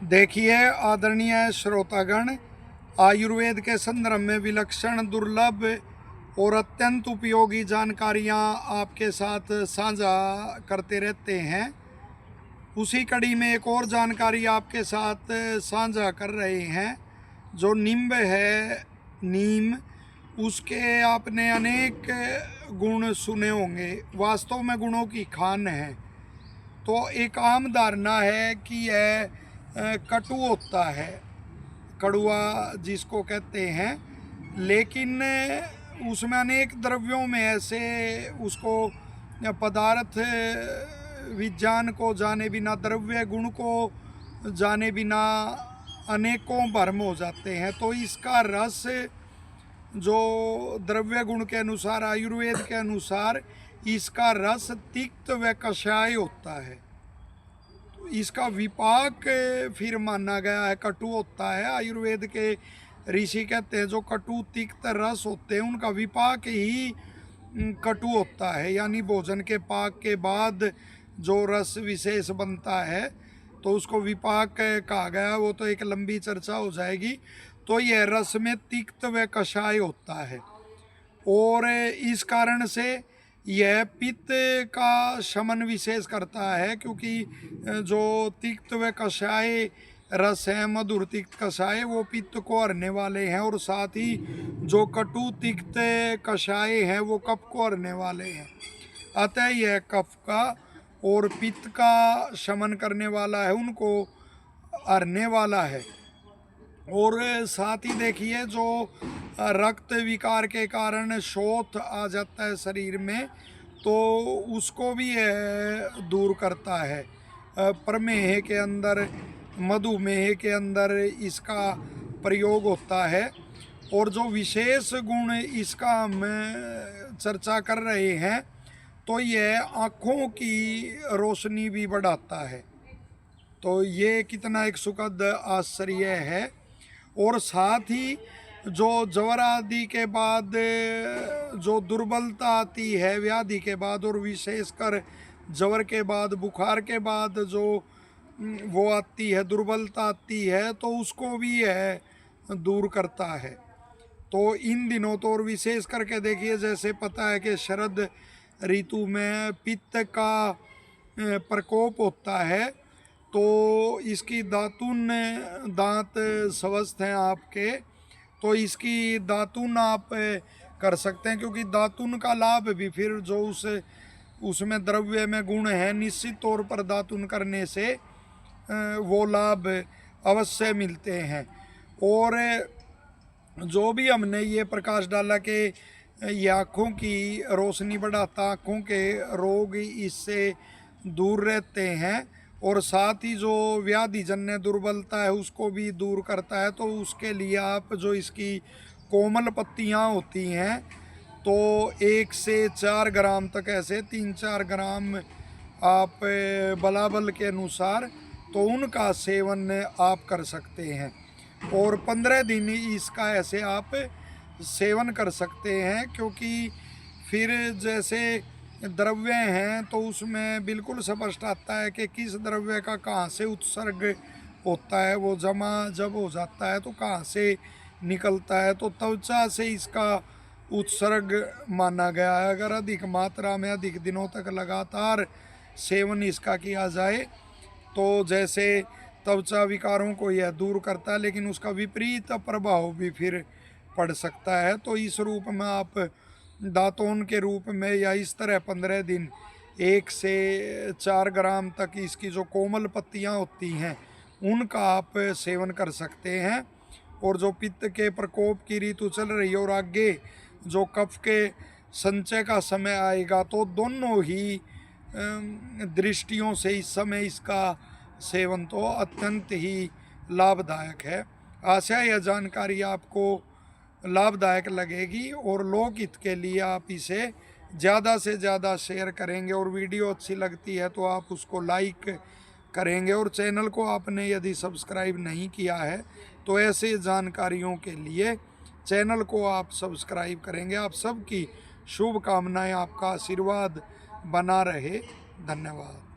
देखिए आदरणीय श्रोतागण, आयुर्वेद के संदर्भ में विलक्षण, दुर्लभ और अत्यंत उपयोगी जानकारियां आपके साथ साझा करते रहते हैं। उसी कड़ी में एक और जानकारी आपके साथ साझा कर रहे हैं। जो नींब है, नीम, उसके आपने अनेक गुण सुने होंगे। वास्तव में गुणों की खान है। तो एक आम धारणा है कि यह कटु होता है, कड़वा जिसको कहते हैं, लेकिन उसमें अनेक द्रव्यों में ऐसे उसको पदार्थ विज्ञान को जाने बिना, द्रव्य गुण को जाने बिना अनेकों भ्रम हो जाते हैं। तो इसका रस जो द्रव्य गुण के अनुसार, आयुर्वेद के अनुसार, इसका रस तिक्त व कषाय होता है। तो इसका विपाक फिर माना गया है कटु होता है। आयुर्वेद के ऋषि कहते हैं जो कटु तिक्त रस होते हैं उनका विपाक ही कटु होता है। यानी भोजन के पाक के बाद जो रस विशेष बनता है तो उसको विपाक कहा गया। वो तो एक लंबी चर्चा हो जाएगी। तो यह रस में तिक्त व कषाय होता है और इस कारण से यह पित्त का शमन विशेष करता है, क्योंकि जो तिक्त व कषाय रस है, मधुर तिक्त कषाय, वो पित्त को हरने वाले हैं। और साथ ही जो कटु तिक्त कषाय हैं वो कफ को हरने वाले हैं। अतः यह कफ का और पित्त का शमन करने वाला है, उनको हरने वाला है। और साथ ही देखिए जो रक्त विकार के कारण शोथ आ जाता है शरीर में, तो उसको भी दूर करता है। प्रमेह के अंदर, मधुमेह के अंदर इसका प्रयोग होता है। और जो विशेष गुण इसका हम चर्चा कर रहे हैं, तो यह आँखों की रोशनी भी बढ़ाता है। तो ये कितना एक सुखद आश्चर्य है। और साथ ही जो ज्वर आदि के बाद जो दुर्बलता आती है व्याधि के बाद, और विशेषकर ज्वर के बाद, बुखार के बाद जो वो आती है, दुर्बलता आती है, तो उसको भी यह दूर करता है। तो इन दिनों तो और विशेष करके देखिए, जैसे पता है कि शरद ऋतु में पित्त का प्रकोप होता है, तो इसकी दांत स्वस्थ हैं आपके, तो इसकी दातुन आप कर सकते हैं। क्योंकि दातुन का लाभ भी फिर जो उसमें द्रव्य में गुण है, निश्चित तौर पर दातुन करने से वो लाभ अवश्य मिलते हैं। और जो भी हमने ये प्रकाश डाला कि ये आँखों की रोशनी बढ़ाता, आँखों के रोग इससे दूर रहते हैं, और साथ ही जो व्याधि जन्य दुर्बलता है उसको भी दूर करता है। तो उसके लिए आप जो इसकी कोमल पत्तियां होती हैं, तो 1 से 4 ग्राम तक, ऐसे 3-4 ग्राम आप बलाबल के अनुसार, तो उनका सेवन आप कर सकते हैं। और 15 दिन इसका ऐसे आप सेवन कर सकते हैं। क्योंकि फिर जैसे द्रव्य हैं तो उसमें बिल्कुल स्पष्ट आता है कि किस द्रव्य का कहाँ से उत्सर्ग होता है, वो जमा जब हो जाता है तो कहाँ से निकलता है। तो त्वचा से इसका उत्सर्ग माना गया है। अगर अधिक मात्रा में अधिक दिनों तक लगातार सेवन इसका किया जाए तो जैसे त्वचा विकारों को यह दूर करता है, लेकिन उसका विपरीत प्रभाव भी फिर पड़ सकता है। तो इस रूप में आप दातून के रूप में या इस तरह 15 दिन 1 से 4 ग्राम तक इसकी जो कोमल पत्तियां होती हैं उनका आप सेवन कर सकते हैं। और जो पित्त के प्रकोप की ऋतु चल रही है और आगे जो कफ के संचय का समय आएगा, तो दोनों ही दृष्टियों से इस समय इसका सेवन तो अत्यंत ही लाभदायक है। आशा यह जानकारी आपको लाभदायक लगेगी और लोकहित के लिए आप इसे ज़्यादा से ज़्यादा शेयर करेंगे। और वीडियो अच्छी लगती है तो आप उसको लाइक करेंगे। और चैनल को आपने यदि सब्सक्राइब नहीं किया है तो ऐसे जानकारियों के लिए चैनल को आप सब्सक्राइब करेंगे। आप सबकी शुभकामनाएं, आपका आशीर्वाद बना रहे। धन्यवाद।